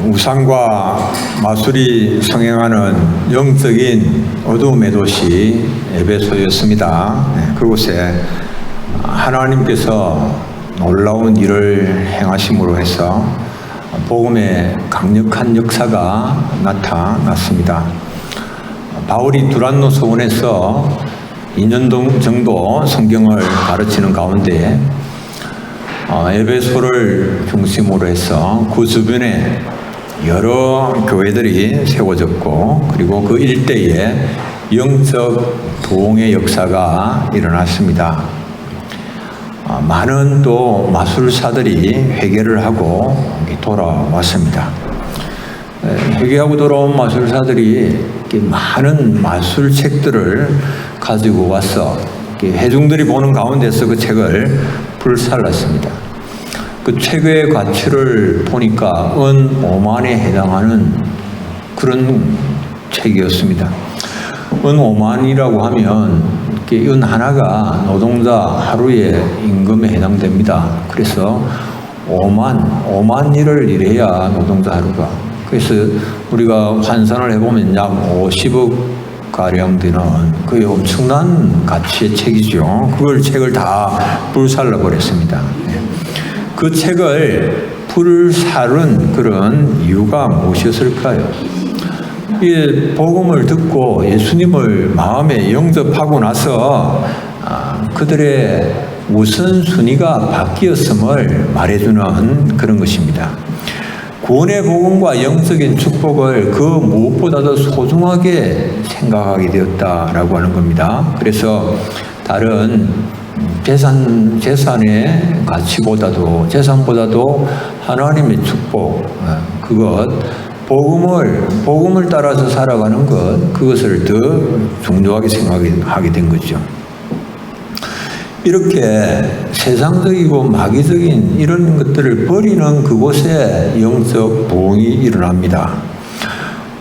우상과 마술이 성행하는 영적인 어두움의 도시 에베소였습니다. 그곳에 하나님께서 놀라운 일을 행하심으로 해서 복음의 강력한 역사가 나타났습니다. 바울이 두란노 소원에서 2년 정도 성경을 가르치는 가운데 에베소를 중심으로 해서 그 주변에 여러 교회들이 세워졌고, 그리고 그 일대에 영적 부흥의 역사가 일어났습니다. 많은 또 마술사들이 회개를 하고 돌아왔습니다. 회개하고 돌아온 마술사들이 많은 마술책들을 가지고 와서 회중들이 보는 가운데서 그 책을 불살랐습니다. 그 책의 가치를 보니까 은 5만에 해당하는 그런 책이었습니다. 은 5만이라고 하면 은 하나가 노동자 하루의 임금에 해당됩니다. 그래서 5만 일을 일해야 노동자 하루가. 그래서 우리가 환산을 해보면 약 50억 가량 되는 그 엄청난 가치의 책이죠. 그걸 책을 다 불살라 버렸습니다. 그 책을 불살은 그런 이유가 무엇이었을까요? 이 복음을 듣고 예수님을 마음에 영접하고 나서 그들의 우선순위가 바뀌었음을 말해주는 그런 것입니다. 구원의 복음과 영적인 축복을 그 무엇보다도 소중하게 생각하게 되었다라고 하는 겁니다. 그래서 다른 재산의 가치보다도, 재산보다도 하나님의 축복, 복음을 따라서 살아가는 그것을 더 중요하게 생각하게 된 거죠. 이렇게 세상적이고 마귀적인 이런 것들을 버리는 그곳에 영적 부흥이 일어납니다.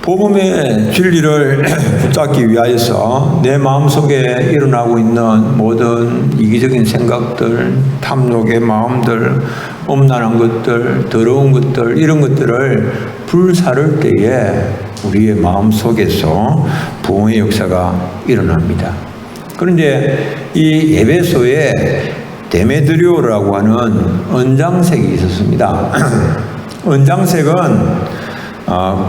복음의 진리를 붙잡기 위하여서 내 마음속에 일어나고 있는 모든 이기적인 생각들, 탐욕의 마음들, 엄란한 것들, 더러운 것들, 이런 것들을 불사를 때에 우리의 마음속에서 부흥의 역사가 일어납니다. 그런데 이 에베소에 데메드리오라고 하는 은장색이 있었습니다. 은장색은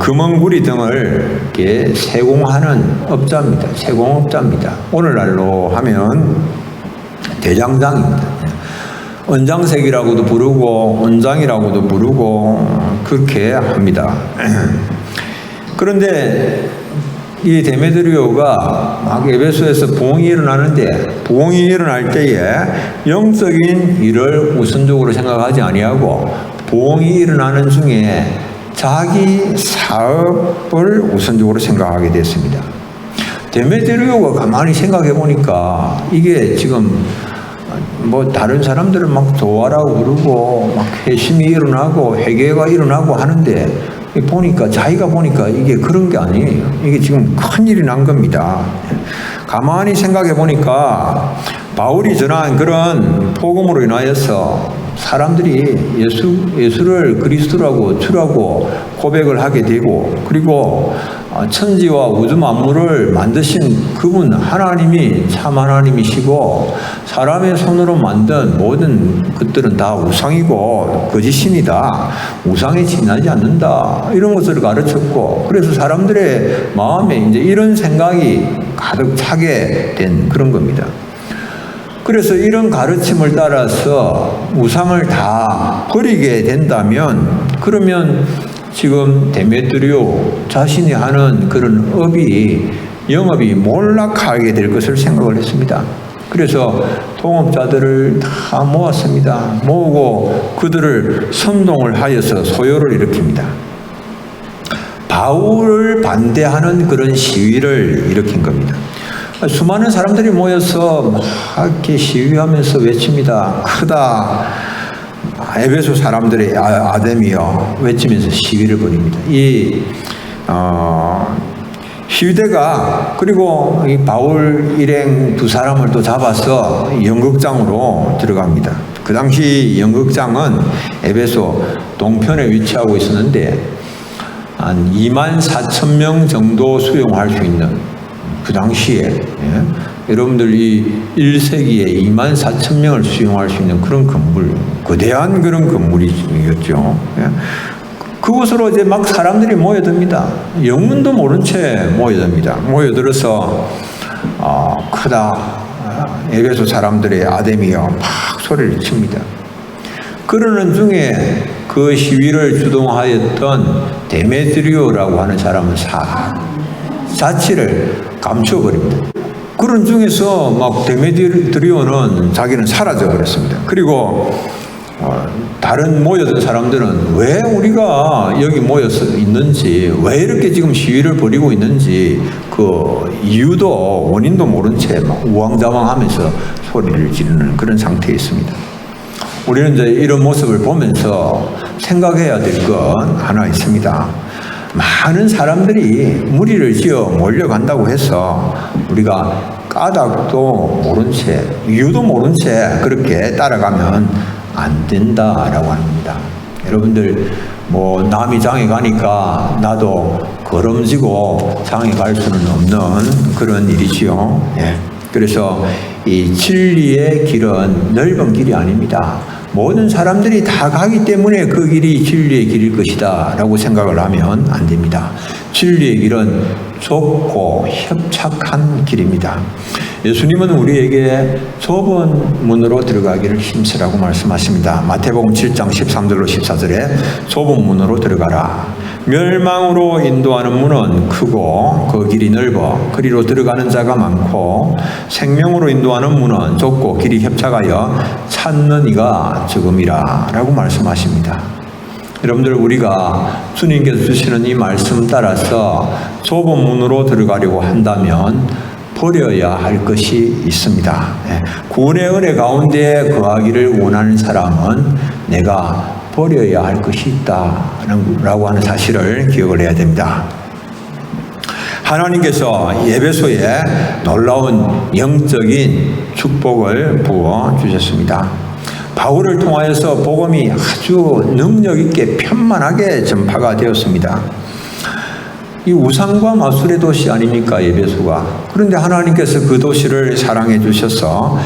금은구리 등을 이렇게 세공하는 업자입니다. 세공업자입니다. 오늘날로 하면 대장장입니다. 은장색이라고도 부르고 은장이라고도 부르고 그렇게 합니다. 그런데 이 데메드리오가 막 에베소에서 부흥이 일어나는데, 부흥이 일어날 때에 영적인 일을 우선적으로 생각하지 아니하고 부흥이 일어나는 중에 자기 사업을 우선적으로 생각하게 됐습니다. 데메드리오가 가만히 생각해 보니까 이게 지금 다른 사람들은 막 도와라고 그러고 막 회심이 일어나고 회개가 일어나고 하는데 자기가 보니까 이게 그런 게 아니에요. 이게 지금 큰일이 난 겁니다. 가만히 생각해 보니까 바울이 전한 그런 복음으로 인하여서 사람들이 예수를 그리스도라고 주라고 고백을 하게 되고, 그리고 천지와 우주 만물을 만드신 그분 하나님이 참 하나님이시고 사람의 손으로 만든 모든 것들은 다 우상이고 거짓신이다, 우상에 지나지 않는다, 이런 것을 가르쳤고, 그래서 사람들의 마음에 이제 이런 생각이 가득 차게 된 그런 겁니다. 그래서 이런 가르침을 따라서 우상을 다 버리게 된다면, 그러면 지금 데메드리오 자신이 하는 그런 영업이 몰락하게 될 것을 생각을 했습니다. 그래서 동업자들을 다 모았습니다. 모으고 그들을 선동을 하여서 소요를 일으킵니다. 바울을 반대하는 그런 시위를 일으킨 겁니다. 수많은 사람들이 모여서 막 이렇게 시위하면서 외칩니다. 크다 에베소 사람들의 아담이여 외치면서 시위를 벌입니다. 이 시위대가 그리고 이 바울 일행 두 사람을 또 잡아서 연극장으로 들어갑니다. 그 당시 연극장은 에베소 동편에 위치하고 있었는데 한 24,000명 정도 수용할 수 있는 그 당시에 여러분들 이 1세기에 24,000명을 수용할 수 있는 그런 건물, 거대한 그런 건물이었죠. 그곳으로 이제 막 사람들이 모여듭니다. 영문도 모른 채 모여듭니다. 모여들어서 크다 에베소 사람들의 아데미가 막 소리를 칩니다. 그러는 중에 그 시위를 주동하였던 데메드리오라고 하는 사람은 자취를 감춰버립니다. 그런 중에서 막 데메드리오는 자기는 사라져 버렸습니다. 그리고 다른 모여든 사람들은 왜 우리가 여기 모여서 있는지, 왜 이렇게 지금 시위를 벌이고 있는지 그 이유도 원인도 모른 채 막 우왕좌왕하면서 소리를 지르는 그런 상태에 있습니다. 우리는 이제 이런 모습을 보면서 생각해야 될 건 하나 있습니다. 많은 사람들이 무리를 지어 몰려간다고 해서 우리가 까닭도 모른 채, 이유도 모른 채 그렇게 따라가면 안 된다라고 합니다. 여러분들 뭐 남이 장에 가니까 나도 걸음지고 장에 갈 수는 없는 그런 일이지요. 그래서 이 진리의 길은 넓은 길이 아닙니다. 모든 사람들이 다 가기 때문에 그 길이 진리의 길일 것이다 라고 생각을 하면 안 됩니다. 진리의 길은 좁고 협착한 길입니다. 예수님은 우리에게 좁은 문으로 들어가기를 힘쓰라고 말씀하십니다. 마태복음 7장 13절로 14절에 좁은 문으로 들어가라. 멸망으로 인도하는 문은 크고 그 길이 넓어 그리로 들어가는 자가 많고 생명으로 인도하는 문은 좁고 길이 협착하여 찾는 이가 적음이라 라고 말씀하십니다. 여러분들, 우리가 주님께서 주시는 이 말씀 따라서 좁은 문으로 들어가려고 한다면 버려야 할 것이 있습니다. 구원의 은혜 가운데 거하기를 원하는 사람은 내가 버려야 할 것이 있다라고 하는 사실을 기억을 해야 됩니다. 하나님께서 에베소에 놀라운 영적인 축복을 부어 주셨습니다. 바울을 통하여서 복음이 아주 능력 있게 편만하게 전파가 되었습니다. 이 우상과 마술의 도시 아닙니까, 에베소가? 그런데 하나님께서 그 도시를 사랑해 주셔서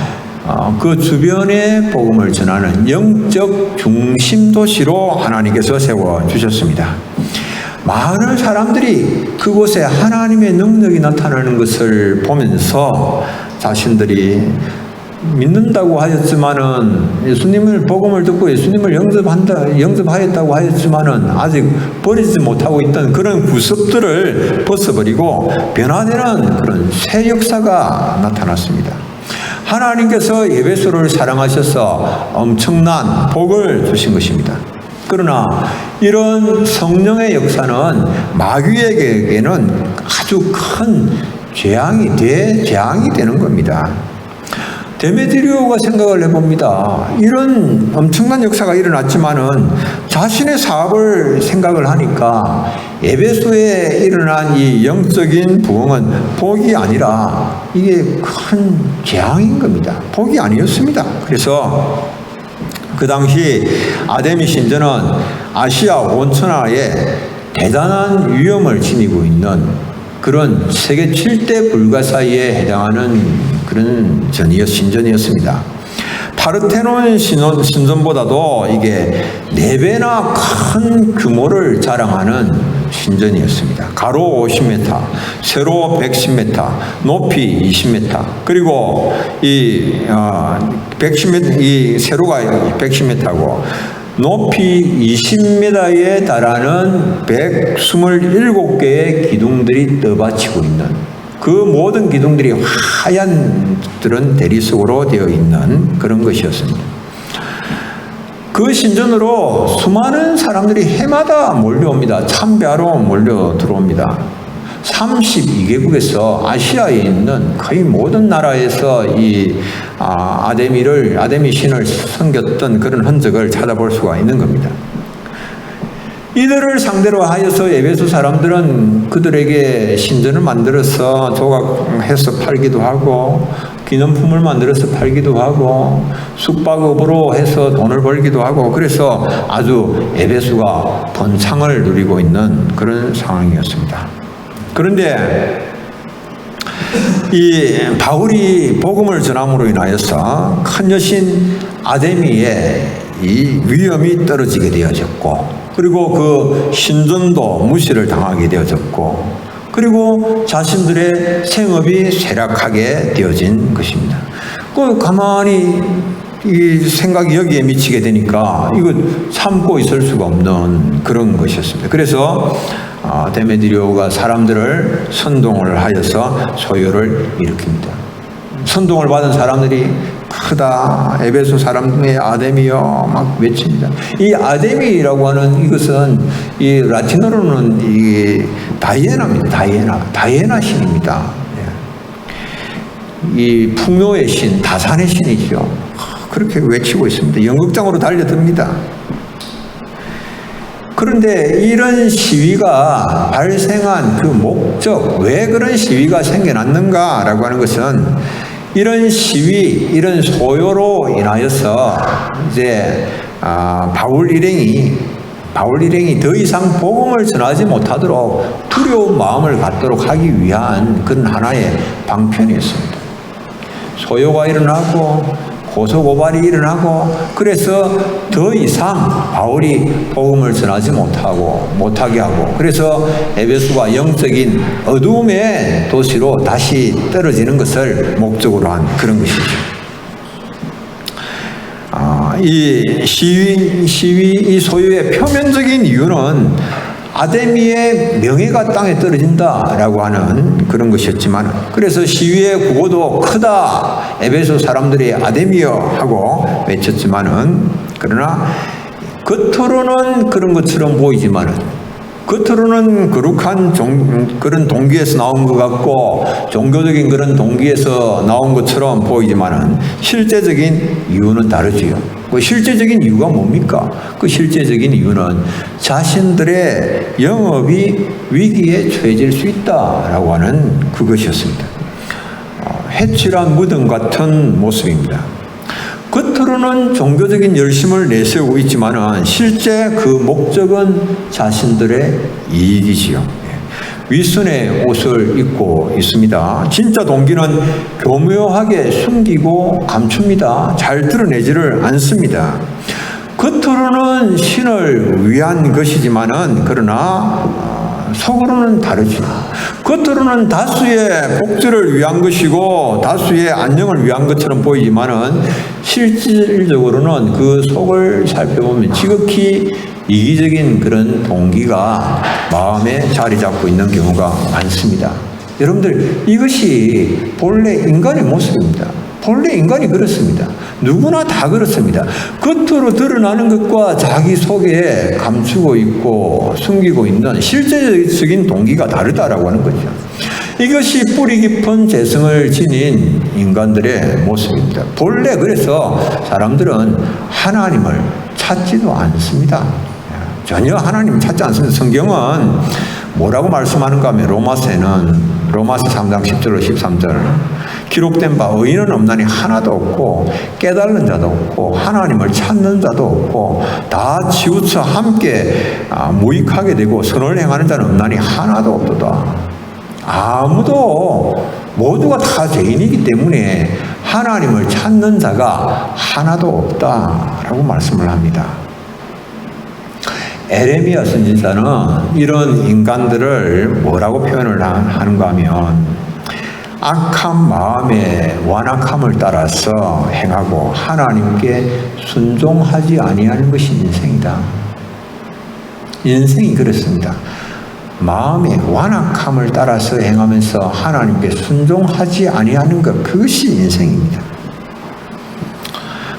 그 주변에 복음을 전하는 영적 중심 도시로 하나님께서 세워 주셨습니다. 많은 사람들이 그곳에 하나님의 능력이 나타나는 것을 보면서 자신들이 믿는다고 하였지만은, 예수님을 복음을 듣고 예수님을 영접하였다고 하였지만은 아직 버리지 못하고 있던 그런 구습들을 벗어버리고 변화되는 그런 새 역사가 나타났습니다. 하나님께서 에베소를 사랑하셔서 엄청난 복을 주신 것입니다. 그러나 이런 성령의 역사는 마귀에게는 아주 큰 재앙이 되는 겁니다. 데메드리오가 생각을 해봅니다. 이런 엄청난 역사가 일어났지만은 자신의 사업을 생각을 하니까 에베소에 일어난 이 영적인 부흥은 복이 아니라 이게 큰 재앙인 겁니다. 복이 아니었습니다. 그래서 그 당시 아데미 신전은 아시아 온천하에 대단한 위험을 지니고 있는 그런 세계 7대 불가사의에 해당하는 그런 신전이었습니다. 파르테논 신전보다도 이게 4배나 큰 규모를 자랑하는 신전이었습니다. 가로 50m, 세로 110m, 높이 20m, 그리고 이 110m, 이 세로가 110m고 높이 20m에 달하는 127개의 기둥들이 떠받치고 있는, 그 모든 기둥들이 하얀 들은 대리석으로 되어 있는 그런 것이었습니다. 그 신전으로 수많은 사람들이 해마다 몰려옵니다. 참배하러 몰려 들어옵니다. 32개국에서 아시아에 있는 거의 모든 나라에서 이 아데미 신을 섬겼던 그런 흔적을 찾아볼 수가 있는 겁니다. 이들을 상대로 하여서 에베소 사람들은 그들에게 신전을 만들어서 조각해서 팔기도 하고 기념품을 만들어서 팔기도 하고 숙박업으로 해서 돈을 벌기도 하고 그래서 아주 에베소가 번창을 누리고 있는 그런 상황이었습니다. 그런데 이 바울이 복음을 전함으로 인하여서 큰 여신 아데미의 이 위엄이 떨어지게 되어졌고 그리고 그 신전도 무시를 당하게 되어졌고 그리고 자신들의 생업이 쇠락하게 되어진 것입니다. 그 가만히 이 생각이 여기에 미치게 되니까 이거 참고 있을 수가 없는 그런 것이었습니다. 그래서 데메드리오가 사람들을 선동을 하여서 소요를 일으킵니다. 선동을 받은 사람들이 크다 에베소 사람의 아데미여 막 외칩니다. 이 아데미라고 하는 이것은 이 라틴어로는 이 다이애나입니다. 다이애나 신입니다. 이 풍요의 신, 다산의 신이죠. 그렇게 외치고 있습니다. 연극장으로 달려듭니다. 그런데 이런 시위가 발생한 그 목적, 왜 그런 시위가 생겨났는가라고 하는 것은 이런 시위, 이런 소요로 인하여서 이제 바울 일행이 더 이상 복음을 전하지 못하도록 두려운 마음을 갖도록 하기 위한 그런 하나의 방편이었습니다. 소요가 일어나고 고소고발이 일어나고 그래서 더 이상 바울이 복음을 전하지 못하게 하고 그래서 에베소가 영적인 어두움의 도시로 다시 떨어지는 것을 목적으로 한 그런 것이죠. 이 이 소유의 표면적인 이유는 아데미의 명예가 땅에 떨어진다라고 하는 그런 것이었지만 그래서 시위의 구호도 크다 에베소 사람들이 아데미여 하고 외쳤지만은 그러나 겉으로는 그런 것처럼 보이지만은 겉으로는 거룩한 그런 동기에서 나온 것 같고 종교적인 그런 동기에서 나온 것처럼 보이지만은 실제적인 이유는 다르지요. 그 실제적인 이유가 뭡니까? 그 실제적인 이유는 자신들의 영업이 위기에 처해질 수 있다라고 하는 그것이었습니다. 해칠한 무덤 같은 모습입니다. 겉으로는 종교적인 열심을 내세우고 있지만은 실제 그 목적은 자신들의 이익이지요. 윗선의 옷을 입고 있습니다. 진짜 동기는 교묘하게 숨기고 감춥니다. 잘 드러내지를 않습니다. 겉으로는 신을 위한 것이지만은 그러나 속으로는 다르죠. 겉으로는 다수의 복지를 위한 것이고 다수의 안녕을 위한 것처럼 보이지만은 실질적으로는 그 속을 살펴보면 지극히 이기적인 그런 동기가 마음에 자리 잡고 있는 경우가 많습니다. 여러분들 이것이 본래 인간의 모습입니다. 본래 인간이 그렇습니다. 누구나 다 그렇습니다. 겉으로 드러나는 것과 자기 속에 감추고 있고 숨기고 있는 실제적인 동기가 다르다라고 하는 거죠. 이것이 뿌리 깊은 재성을 지닌 인간들의 모습입니다. 본래 그래서 사람들은 하나님을 찾지도 않습니다. 전혀 하나님을 찾지 않습니다. 성경은 뭐라고 말씀하는가 하면 로마서 3장 10절로 13절 기록된 바 의인은 없나니 하나도 없고 깨달는 자도 없고 하나님을 찾는 자도 없고 다 치우쳐 함께 무익하게 되고 선을 행하는 자는 없나니 하나도 없도다. 모두가 다 죄인이기 때문에 하나님을 찾는 자가 하나도 없다라고 말씀을 합니다. 에레미야 선지자는 이런 인간들을 뭐라고 표현을 하는가 하면 악한 마음에 완악함을 따라서 행하고 하나님께 순종하지 아니하는 것이 인생이다. 인생이 그렇습니다. 마음의 완악함을 따라서 행하면서 하나님께 순종하지 아니하는 것, 그것이 인생입니다.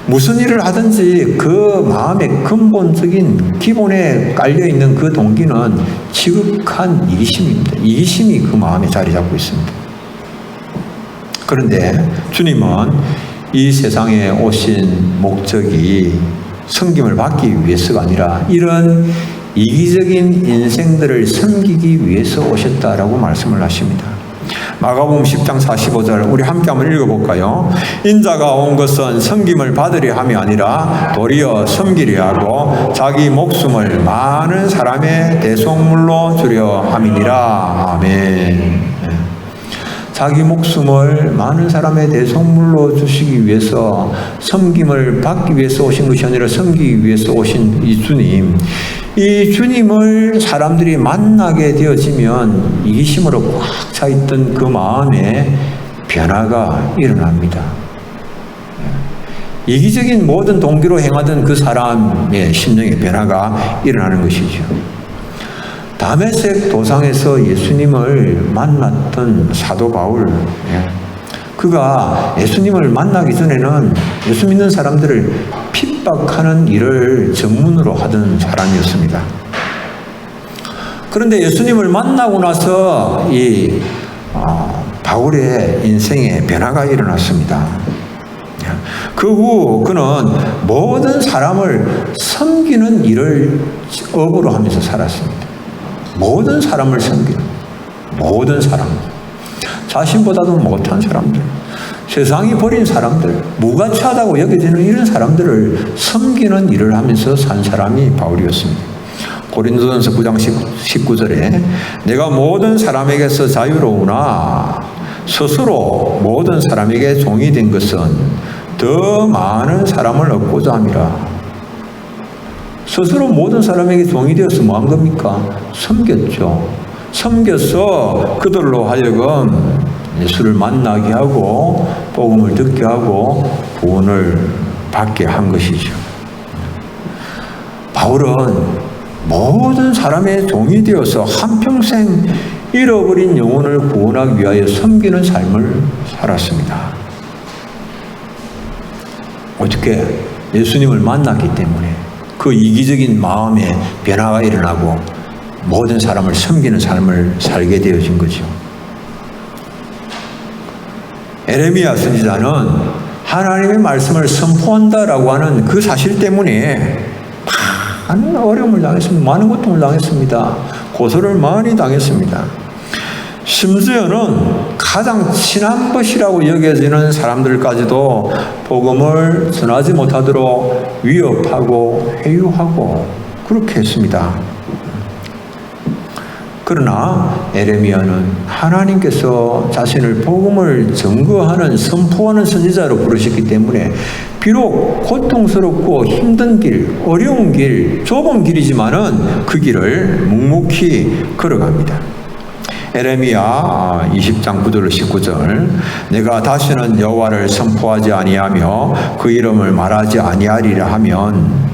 무슨 일을 하든지 그 마음의 근본적인 기본에 깔려있는 그 동기는 지극한 이기심입니다. 이기심이 그 마음에 자리 잡고 있습니다. 그런데 주님은 이 세상에 오신 목적이 섬김을 받기 위해서가 아니라 이런 이기적인 인생들을 섬기기 위해서 오셨다라고 말씀을 하십니다. 마가복음 10장 45절 우리 함께 한번 읽어볼까요? 인자가 온 것은 섬김을 받으려 함이 아니라 도리어 섬기려 하고 자기 목숨을 많은 사람의 대속물로 주려 함이니라. 아멘. 자기 목숨을 많은 사람의 대속물로 주시기 위해서 섬김을 받기 위해서 오신 것이 아니라 섬기기 위해서 오신 이 주님, 이 주님을 사람들이 만나게 되어지면 이기심으로 꽉 차 있던 그 마음에 변화가 일어납니다. 이기적인 모든 동기로 행하던 그 사람의 심령의 변화가 일어나는 것이죠. 다메섹 도상에서 예수님을 만났던 사도 바울, 그가 예수님을 만나기 전에는 예수 믿는 사람들을 핍박하는 일을 전문으로 하던 사람이었습니다. 그런데 예수님을 만나고 나서 이 바울의 인생에 변화가 일어났습니다. 그 후 그는 모든 사람을 섬기는 일을 업으로 하면서 살았습니다. 모든 사람을 섬기는, 모든 사람, 자신보다도 못한 사람들, 세상이 버린 사람들, 무가치하다고 여겨지는 이런 사람들을 섬기는 일을 하면서 산 사람이 바울이었습니다. 고린도전서 9장 19절에 내가 모든 사람에게서 자유로우나 스스로 모든 사람에게 종이 된 것은 더 많은 사람을 얻고자 함이라. 스스로 모든 사람에게 종이 되어서 뭐 한 겁니까? 섬겼죠. 섬겨서 그들로 하여금 예수를 만나게 하고 복음을 듣게 하고 구원을 받게 한 것이죠. 바울은 모든 사람의 종이 되어서 한평생 잃어버린 영혼을 구원하기 위하여 섬기는 삶을 살았습니다. 어떻게? 예수님을 만났기 때문에 그 이기적인 마음에 변화가 일어나고 모든 사람을 섬기는 삶을 살게 되어진 거죠. 에레미야 선지자는 하나님의 말씀을 선포한다라고 하는 그 사실 때문에 많은 어려움을 당했습니다. 많은 고통을 당했습니다. 고소를 많이 당했습니다. 심지어는 가장 친한 것이라고 여겨지는 사람들까지도 복음을 전하지 못하도록 위협하고 회유하고 그렇게 했습니다. 그러나 에레미야는 하나님께서 자신을 복음을 증거하는 선포하는 선지자로 부르셨기 때문에 비록 고통스럽고 힘든 길, 어려운 길, 좁은 길이지만은 그 길을 묵묵히 걸어갑니다. 에레미야 20장 9절 19절 내가 다시는 여호와를 선포하지 아니하며 그 이름을 말하지 아니하리라 하면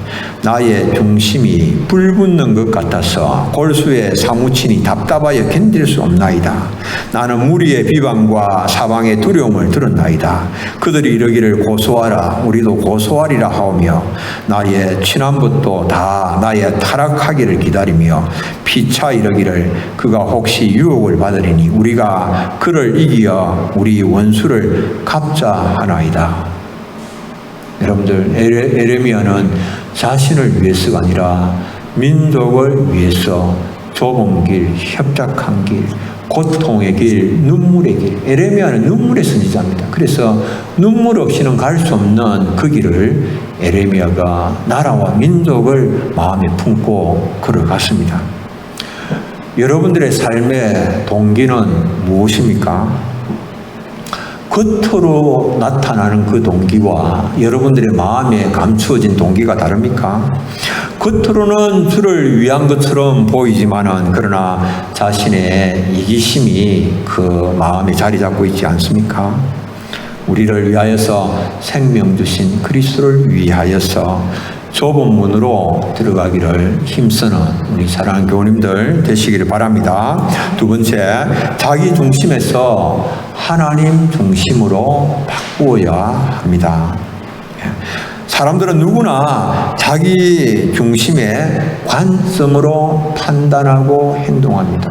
나의 중심이 불붙는 것 같아서 골수에 사무치니 답답하여 견딜 수 없나이다. 나는 무리의 비방과 사방의 두려움을 들었나이다. 그들이 이르기를 고소하라 우리도 고소하리라 하오며 나의 친함부터 다 나의 타락하기를 기다리며 피차 이르기를 그가 혹시 유혹을 받으리니 우리가 그를 이기어 우리 원수를 갚자하나이다. 여러분들 에레미야는 자신을 위해서가 아니라 민족을 위해서 좁은 길, 협착한 길, 고통의 길, 눈물의 길. 에레미야는 눈물의 선지자입니다. 그래서 눈물 없이는 갈 수 없는 그 길을 에레미야가 나라와 민족을 마음에 품고 걸어갔습니다. 여러분들의 삶의 동기는 무엇입니까? 겉으로 나타나는 그 동기와 여러분들의 마음에 감추어진 동기가 다릅니까? 겉으로는 주를 위한 것처럼 보이지만은 그러나 자신의 이기심이 그 마음에 자리 잡고 있지 않습니까? 우리를 위하여서 생명 주신 그리스도를 위하여서 좁은 문으로 들어가기를 힘쓰는 우리 사랑하는 교우님들 되시기를 바랍니다. 두 번째, 자기 중심에서 하나님 중심으로 바꾸어야 합니다. 사람들은 누구나 자기 중심의 관점으로 판단하고 행동합니다.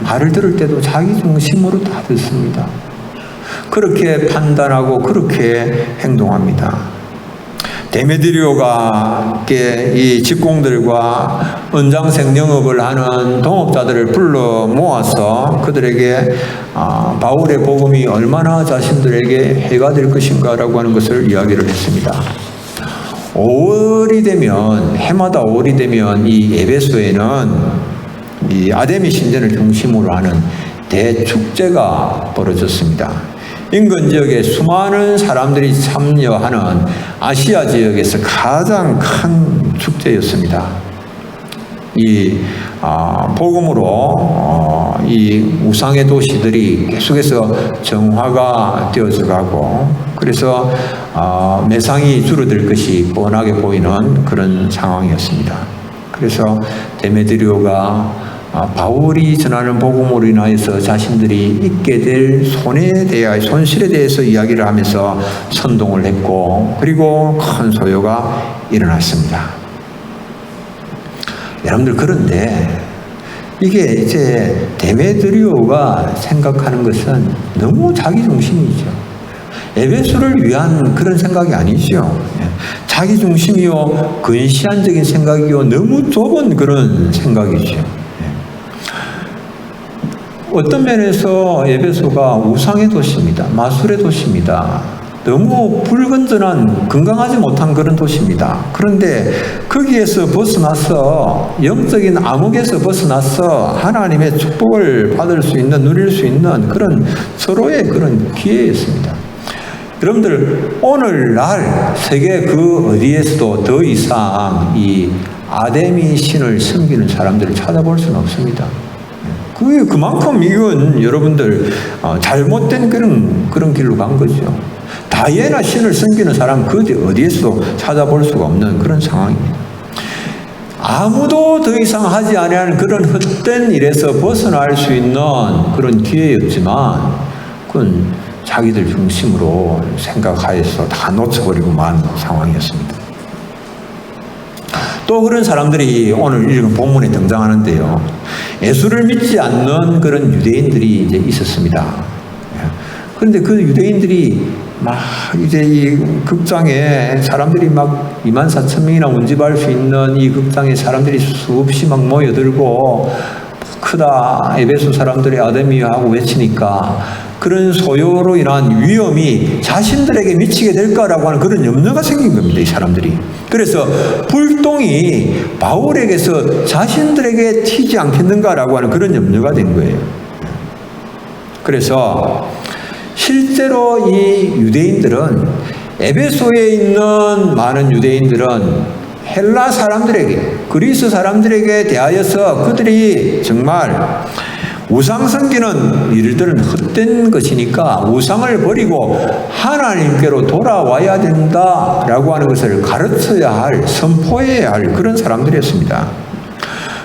말을 들을 때도 자기 중심으로 다 듣습니다. 그렇게 판단하고 그렇게 행동합니다. 데메드리오가 이 직공들과 은장색 영업을 하는 동업자들을 불러 모아서 그들에게 바울의 복음이 얼마나 자신들에게 해가 될 것인가라고 하는 것을 이야기를 했습니다. 5월이 되면, 해마다 5월이 되면 이 에베소에는 이 아데미 신전을 중심으로 하는 대축제가 벌어졌습니다. 인근 지역에 수많은 사람들이 참여하는 아시아 지역에서 가장 큰 축제였습니다. 이 복음으로 이 우상의 도시들이 계속해서 정화가 되어져 가고, 그래서 매상이 줄어들 것이 뻔하게 보이는 그런 상황이었습니다. 그래서 데메드리오가 바울이 전하는 복음으로 인하여서 자신들이 입게 될 손실에 대해서 이야기를 하면서 선동을 했고, 그리고 큰 소요가 일어났습니다. 여러분들, 그런데 이게 이제 데메드리오가 생각하는 것은 너무 자기중심이죠. 에베소를 위한 그런 생각이 아니죠. 자기중심이요, 근시안적인 생각이요, 너무 좁은 그런 생각이죠. 어떤 면에서 에베소가 우상의 도시입니다. 마술의 도시입니다. 너무 불건전한, 건강하지 못한 그런 도시입니다. 그런데 거기에서 벗어나서, 영적인 암흑에서 벗어나서 하나님의 축복을 받을 수 있는, 누릴 수 있는 그런 서로의 그런 기회였습니다. 여러분들, 오늘날 세계 그 어디에서도 더 이상 이 아데미 신을 섬기는 사람들을 찾아볼 수는 없습니다. 그만큼 이건 여러분들 잘못된 그런 길로 간 거죠. 다이애나 신을 섬기는 사람 그 어디에서도 찾아볼 수가 없는 그런 상황입니다. 아무도 더 이상 하지 아니하는 그런 헛된 일에서 벗어날 수 있는 그런 기회였지만, 그건 자기들 중심으로 생각하여서 다 놓쳐버리고 만 상황이었습니다. 또 그런 사람들이 오늘 읽은 본문에 등장하는데요. 예수를 믿지 않는 그런 유대인들이 이제 있었습니다. 그런데 그 유대인들이 막 이제 이 극장에 사람들이 막 24,000명이나 운집할 수 있는 이 극장에 사람들이 수없이 막 모여들고 크다 에베소 사람들이 아데미하고 외치니까 그런 소요로 인한 위험이 자신들에게 미치게 될까라고 하는 그런 염려가 생긴 겁니다, 이 사람들이. 그래서 불똥이 바울에게서 자신들에게 튀지 않겠는가라고 하는 그런 염려가 된 거예요. 그래서 실제로 이 유대인들은, 에베소에 있는 많은 유대인들은 헬라 사람들에게, 그리스 사람들에게 대하여서 그들이 정말 우상 섬기는 일들은 헛된 것이니까 우상을 버리고 하나님께로 돌아와야 된다라고 하는 것을 가르쳐야 할, 선포해야 할 그런 사람들이었습니다.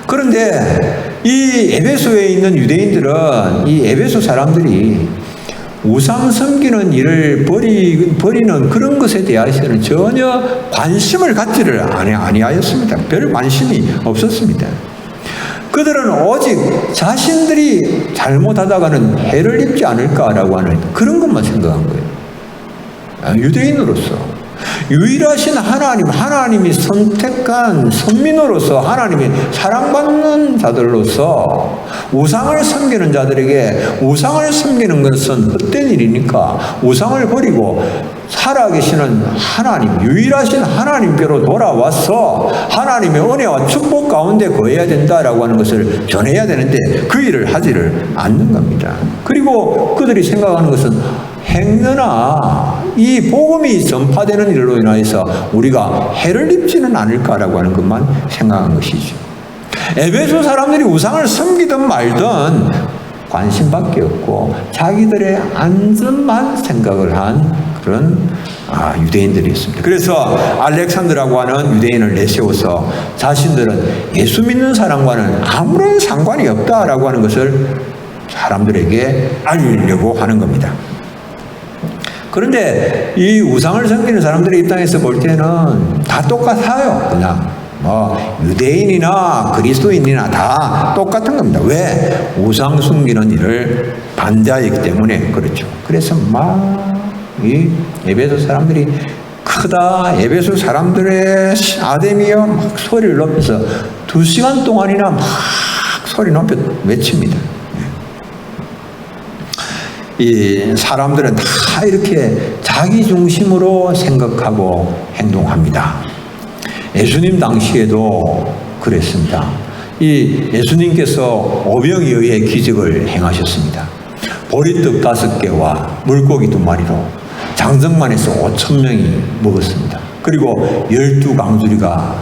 그런데 이 에베소에 있는 유대인들은, 이 에베소 사람들이 우상 섬기는 일을 버리는 그런 것에 대해서는 전혀 관심을 갖지를 아니하였습니다. 별 관심이 없었습니다. 그들은 오직 자신들이 잘못하다가는 해를 입지 않을까라고 하는 그런 것만 생각한 거예요. 유대인으로서 유일하신 하나님이 선택한 선민으로서, 하나님이 사랑받는 자들로서 우상을 섬기는 자들에게 우상을 섬기는 것은 헛된 일이니까 우상을 버리고 살아계시는 하나님, 유일하신 하나님께로 돌아와서 하나님의 은혜와 축복 가운데 거해야 된다라고 하는 것을 전해야 되는데 그 일을 하지를 않는 겁니다. 그리고 그들이 생각하는 것은 행여나 이 복음이 전파되는 일로 인하여서 우리가 해를 입지는 않을까라고 하는 것만 생각한 것이죠. 에베소 사람들이 우상을 섬기든 말든 관심밖에 없고 자기들의 안전만 생각을 한 그런 유대인들이었습니다. 그래서 알렉산드라고 하는 유대인을 내세워서 자신들은 예수 믿는 사람과는 아무런 상관이 없다라고 하는 것을 사람들에게 알리려고 하는 겁니다. 그런데 이 우상을 섬기는 사람들의 입장에서 볼 때는 다 똑같아요. 그냥 유대인이나 그리스도인이나 다 똑같은 겁니다. 왜? 우상 숨기는 일을 반대하기 때문에 그렇죠. 그래서 막 이 에베소 사람들이 크다. 에베소 사람들의 아담이여 막 소리를 높여서 2시간 동안이나 막 소리 높여 외칩니다. 이 사람들은 다 이렇게 자기 중심으로 생각하고 행동합니다. 예수님 당시에도 그랬습니다. 이 예수님께서 오병이에 의해 기적을 행하셨습니다. 보리떡 5개와 물고기 2마리로 장정만에서 5,000명이 먹었습니다. 그리고 12강주리가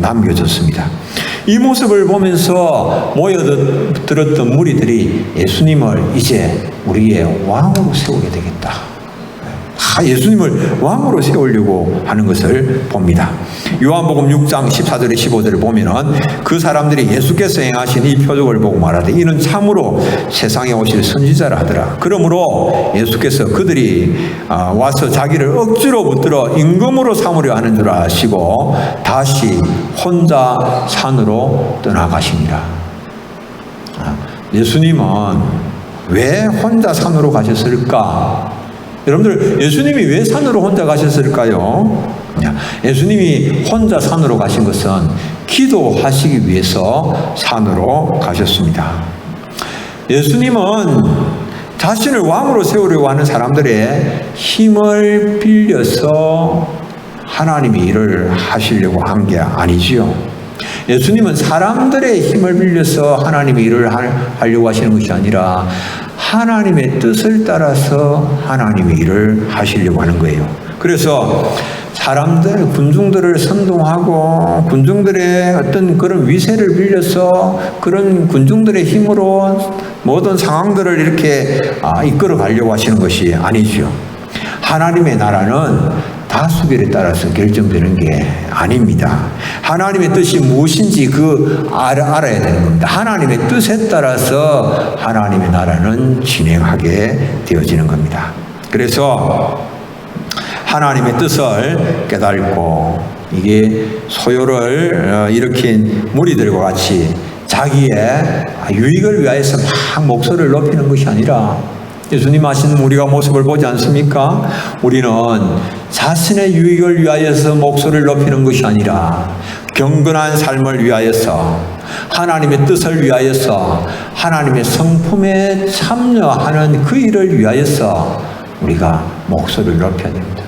남겨졌습니다. 이 모습을 보면서 모여들었던 무리들이 예수님을 이제 우리의 왕으로 세우게 되겠다. 예수님을 왕으로 세우려고 하는 것을 봅니다. 요한복음 6장 14절에 15절을 보면은 그 사람들이 예수께서 행하신 이 표적을 보고 말하되 이는 참으로 세상에 오실 선지자라 하더라. 그러므로 예수께서 그들이 와서 자기를 억지로 붙들어 임금으로 삼으려 하는 줄 아시고 다시 혼자 산으로 떠나가시니라. 예수님은 왜 혼자 산으로 가셨을까? 여러분들, 예수님이 왜 산으로 혼자 가셨을까요? 예수님이 혼자 산으로 가신 것은 기도하시기 위해서 산으로 가셨습니다. 예수님은 자신을 왕으로 세우려고 하는 사람들의 힘을 빌려서 하나님이 일을 하시려고 한 게 아니지요. 예수님은 사람들의 힘을 빌려서 하나님이 일을 하려고 하시는 것이 아니라 하나님의 뜻을 따라서 하나님의 일을 하시려고 하는 거예요. 그래서 사람들, 군중들을 선동하고 군중들의 어떤 그런 위세를 빌려서 그런 군중들의 힘으로 모든 상황들을 이렇게 이끌어 가려고 하시는 것이 아니죠. 하나님의 나라는 다수결에 따라서 결정되는 게 아닙니다. 하나님의 뜻이 무엇인지 알아야 되는 겁니다. 하나님의 뜻에 따라서 하나님의 나라는 진행하게 되어지는 겁니다. 그래서 하나님의 뜻을 깨닫고 이게 소요를 일으킨 무리들과 같이 자기의 유익을 위하여서 막 목소리를 높이는 것이 아니라 예수님 하신 우리가 모습을 보지 않습니까? 우리는 자신의 유익을 위하여서 목소리를 높이는 것이 아니라 경건한 삶을 위하여서 하나님의 뜻을 위하여서 하나님의 성품에 참여하는 그 일을 위하여서 우리가 목소리를 높여야 됩니다.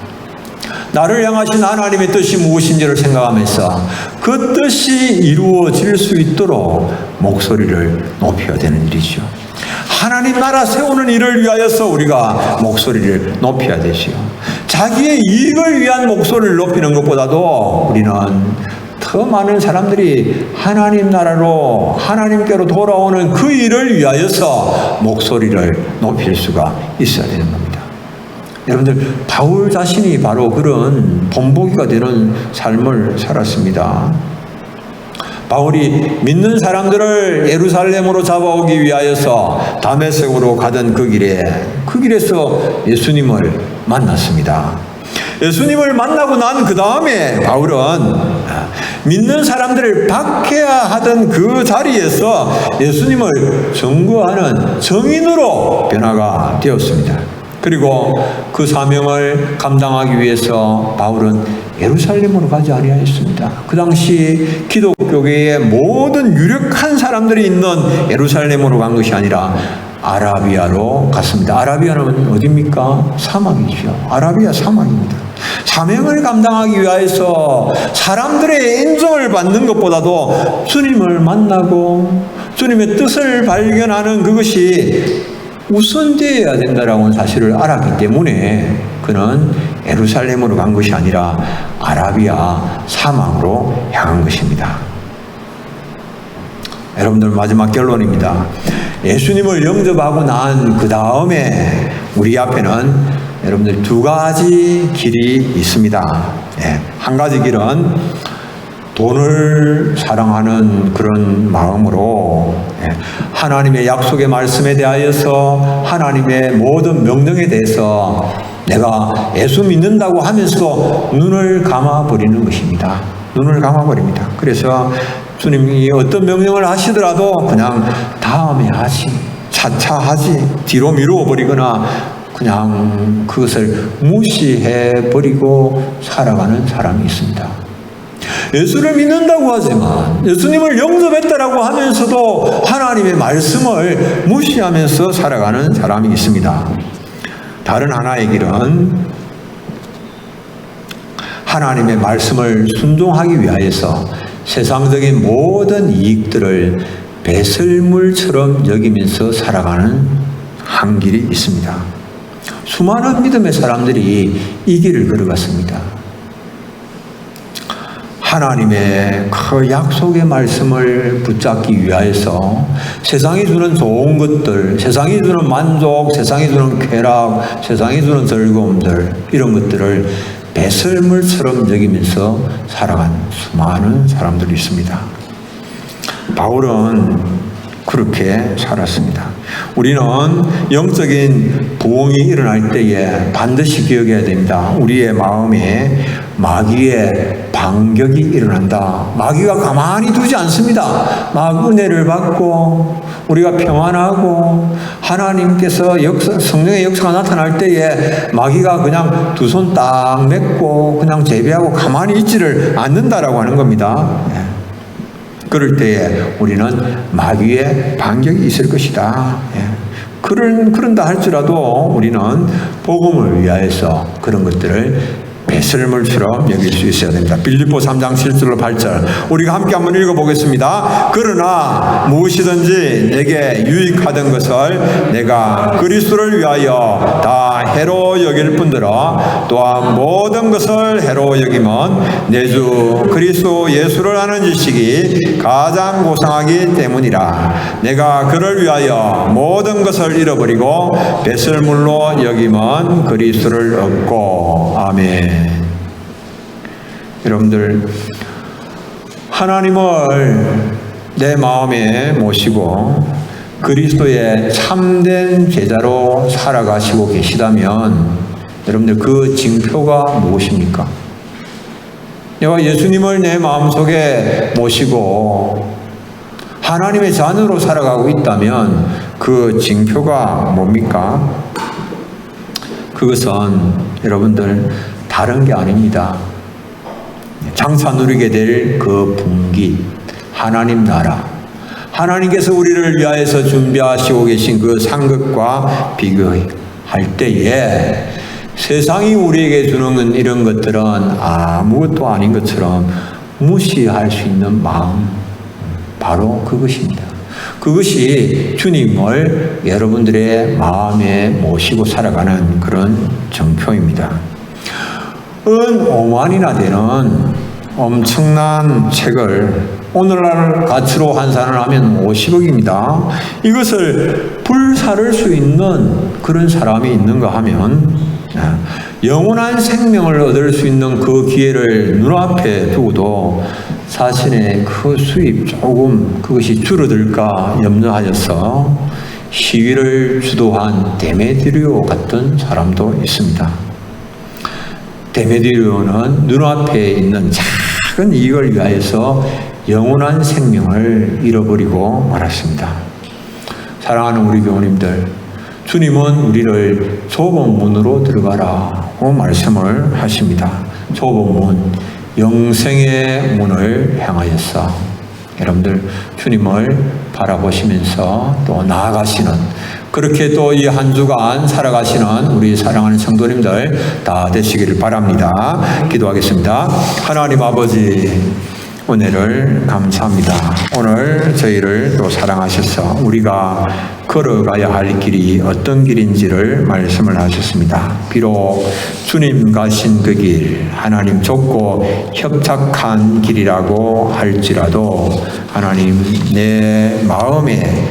나를 향하신 하나님의 뜻이 무엇인지를 생각하면서 그 뜻이 이루어질 수 있도록 목소리를 높여야 되는 일이죠. 하나님 나라 세우는 일을 위하여서 우리가 목소리를 높여야 되지요. 자기의 이익을 위한 목소리를 높이는 것보다도 우리는 더 많은 사람들이 하나님 나라로 하나님께로 돌아오는 그 일을 위하여서 목소리를 높일 수가 있어야 되는 겁니다. 여러분들, 바울 자신이 바로 그런 본보기가 되는 삶을 살았습니다. 바울이 믿는 사람들을 예루살렘으로 잡아오기 위하여서 다메섹으로 가던 그 길에서 예수님을 만났습니다. 예수님을 만나고 난 그 다음에 바울은 믿는 사람들을 박해야 하던 그 자리에서 예수님을 증거하는 정인으로 변화가 되었습니다. 그리고 그 사명을 감당하기 위해서 바울은 예루살렘으로 가지 아니하였습니다. 그 당시 기독교계의 모든 유력한 사람들이 있는 예루살렘으로 간 것이 아니라 아라비아로 갔습니다. 아라비아는 어디입니까? 사막이죠. 아라비아 사막입니다. 사명을 감당하기 위해서 사람들의 인정을 받는 것보다도 주님을 만나고 주님의 뜻을 발견하는 그것이 우선되어야 된다라는 사실을 알았기 때문에 그는 예루살렘으로 간 것이 아니라 아라비아 사막으로 향한 것입니다. 여러분들, 마지막 결론입니다. 예수님을 영접하고 난 그 다음에 우리 앞에는 여러분들 2가지 길이 있습니다. 한 가지 길은 돈을 사랑하는 그런 마음으로 하나님의 약속의 말씀에 대하여서 하나님의 모든 명령에 대해서 내가 예수 믿는다고 하면서도 눈을 감아버리는 것입니다. 눈을 감아버립니다. 그래서 주님이 어떤 명령을 하시더라도 그냥 다음에 하지, 차차 하지, 뒤로 미루어 버리거나 그냥 그것을 무시해버리고 살아가는 사람이 있습니다. 예수를 믿는다고 하지만, 예수님을 영접했다라고 하면서도 하나님의 말씀을 무시하면서 살아가는 사람이 있습니다. 다른 하나의 길은 하나님의 말씀을 순종하기 위하여서 세상적인 모든 이익들을 배설물처럼 여기면서 살아가는 한 길이 있습니다. 수많은 믿음의 사람들이 이 길을 걸어갔습니다. 하나님의 그 약속의 말씀을 붙잡기 위하여서 세상이 주는 좋은 것들, 세상이 주는 만족, 세상이 주는 쾌락, 세상이 주는 즐거움들, 이런 것들을 배설물처럼 여기면서 살아간 수많은 사람들이 있습니다. 바울은 그렇게 살았습니다. 우리는 영적인 부흥이 일어날 때에 반드시 기억해야 됩니다. 우리의 마음에 마귀의 반격이 일어난다. 마귀가 가만히 두지 않습니다. 막 은혜를 받고 우리가 평안하고 하나님께서 성령의 역사가 나타날 때에 마귀가 그냥 두 손 딱 맺고 그냥 제비하고 가만히 있지를 않는다라고 하는 겁니다. 그럴 때에 우리는 마귀의 반격이 있을 것이다. 그런다 할지라도 우리는 복음을 위하여서 그런 것들을 배설물처럼 여길 수 있어야 됩니다. 빌립보 3장 7절로 8절 우리가 함께 한번 읽어보겠습니다. 그러나 무엇이든지 내게 유익하던 것을 내가 그리스도를 위하여 다 해로 여길 뿐더러 또한 모든 것을 해로 여기면 내 주 그리스도 예수를 아는 지식이 가장 고상하기 때문이라. 내가 그를 위하여 모든 것을 잃어버리고 배설물로 여기면 그리스도를 얻고. 아멘. 여러분들, 하나님을 내 마음에 모시고 그리스도의 참된 제자로 살아가시고 계시다면 여러분들 그 징표가 무엇입니까? 내가 예수님을 내 마음속에 모시고 하나님의 자녀로 살아가고 있다면 그 징표가 뭡니까? 그것은 여러분들 다른 게 아닙니다. 장차 누리게 될 그 분깃, 하나님 나라, 하나님께서 우리를 위하여서 준비하시고 계신 그 상급과 비교할 때에 세상이 우리에게 주는 이런 것들은 아무것도 아닌 것처럼 무시할 수 있는 마음, 바로 그것입니다. 그것이 주님을 여러분들의 마음에 모시고 살아가는 그런 정표입니다. 은 5만이나 되는 엄청난 책을 오늘날 가치로 환산을 하면 50억입니다. 이것을 불사를 수 있는 그런 사람이 있는가 하면 영원한 생명을 얻을 수 있는 그 기회를 눈앞에 두고도 자신의 그 수입 조금 그것이 줄어들까 염려하여서 시위를 주도한 데메드리오 같은 사람도 있습니다. 데메드리오는 눈앞에 있는 작은 이익을 위하여서 영원한 생명을 잃어버리고 말았습니다. 사랑하는 우리 교우님들, 주님은 우리를 좁은 문으로 들어가라고 말씀을 하십니다. 좁은 문, 영생의 문을 향하여서 여러분들 주님을 바라보시면서 또 나아가시는, 그렇게 또 이 한 주간 살아가시는 우리 사랑하는 성도님들 다 되시기를 바랍니다. 기도하겠습니다. 하나님 아버지, 은혜를 감사합니다. 오늘 저희를 또 사랑하셔서 우리가 걸어가야 할 길이 어떤 길인지를 말씀을 하셨습니다. 비록 주님 가신 그 길, 하나님 좁고 협착한 길이라고 할지라도 하나님 내 마음에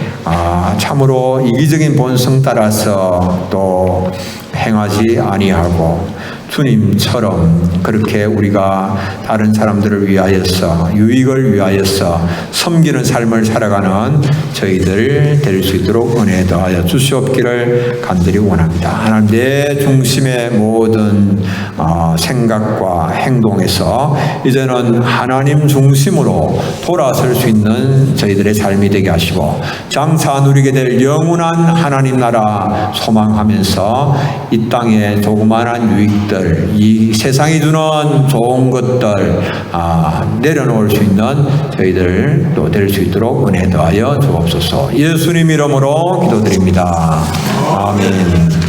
참으로 이기적인 본성 따라서 또 행하지 아니하고 주님처럼 그렇게 우리가 다른 사람들을 위하여서 유익을 위하여서 섬기는 삶을 살아가는 저희들 될 수 있도록 은혜 더하여 주시옵기를 간절히 원합니다. 하나님 내 중심의 모든 생각과 행동에서 이제는 하나님 중심으로 돌아설 수 있는 저희들의 삶이 되게 하시고 장차 누리게 될 영원한 하나님 나라 소망하면서 이 땅의 조그마한 유익들, 이 세상이 주는 좋은 것들 내려놓을 수 있는 저희들 또 될 수 있도록 은혜 더하여 주옵소서. 예수님 이름으로 기도드립니다. 아멘.